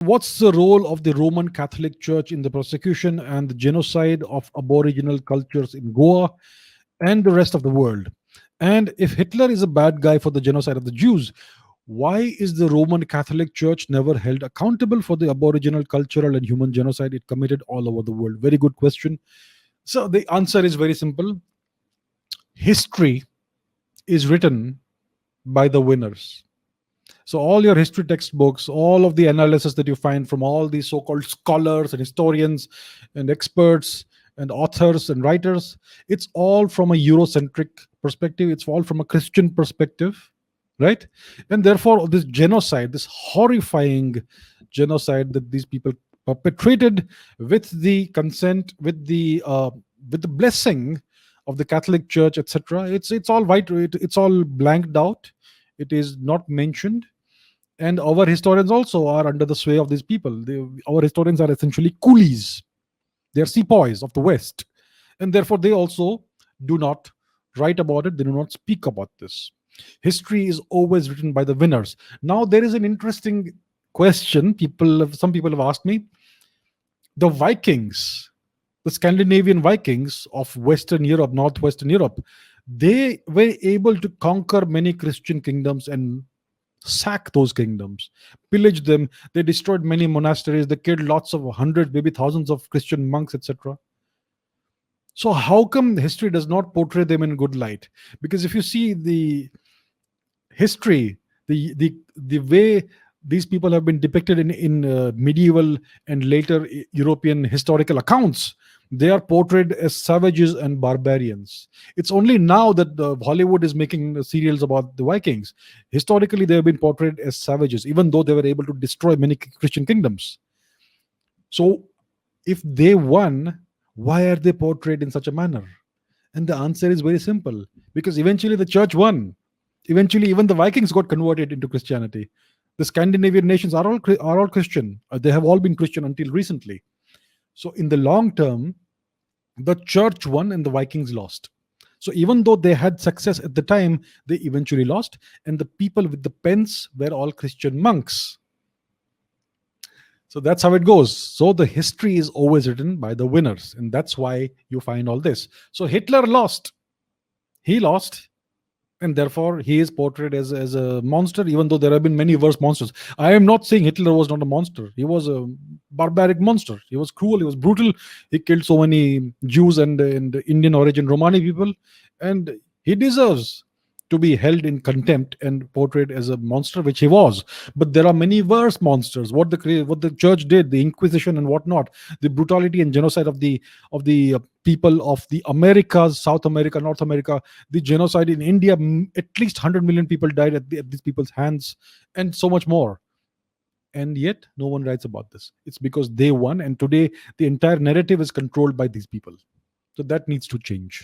What's the role of the Roman Catholic Church in the persecution and the genocide of Aboriginal cultures in Goa and the rest of the world? And if Hitler is a bad guy for the genocide of the Jews, why is the Roman Catholic Church never held accountable for the Aboriginal cultural and human genocide it committed all over the world? Very good question. So the answer is very simple. History is written by the winners. So all your history textbooks, all of the analysis that you find from all these so-called scholars and historians and experts and authors and writers, it's all from a Eurocentric perspective. It's all from a Christian perspective, right? And therefore, this genocide, this horrifying genocide that these people perpetrated with the consent, with the blessing of the Catholic Church, etc. It's all white. It's all blanked out. It is not mentioned, and our historians also are under the sway of these people. Our historians are essentially coolies. They are sepoys of the West, and therefore they also do not write about it. They do not speak about this. History is always written by the winners. Now there is an interesting question. Some people have asked me: the Vikings, the Scandinavian Vikings of Western Europe, Northwestern Europe, they were able to conquer many Christian kingdoms and sack those kingdoms, pillage them. They destroyed many monasteries. They killed lots of hundreds, maybe thousands of Christian monks, etc. So how come history does not portray them in good light? Because if you see the history, the way these people have been depicted in medieval and later European historical accounts, they are portrayed as savages and barbarians. It's only now that Hollywood is making serials about the Vikings. Historically, they have been portrayed as savages, even though they were able to destroy many Christian kingdoms. So, if they won, why are they portrayed in such a manner? And the answer is very simple: because eventually the church won. Eventually, even the Vikings got converted into Christianity. The Scandinavian nations are all Christian. They have all been Christian until recently. So, in the long term, the church won and the Vikings lost. So, even though they had success at the time, they eventually lost. And the people with the pens were all Christian monks. So that's how it goes. So the history is always written by the winners. And that's why you find all this. So Hitler lost. He lost. And therefore he is portrayed as a monster, even though there have been many worse monsters. I am not saying Hitler was not a monster. He was a barbaric monster. He was cruel. He was brutal. He killed so many Jews and Indian origin Romani people. And he deserves to be held in contempt and portrayed as a monster, which he was. But there are many worse monsters. What the church did, the Inquisition and whatnot, the brutality and genocide of the people of the Americas, South America, North America, the genocide in India, at least 100 million people died at these people's hands, and so much more. And yet, no one writes about this. It's because they won, and today the entire narrative is controlled by these people. So that needs to change.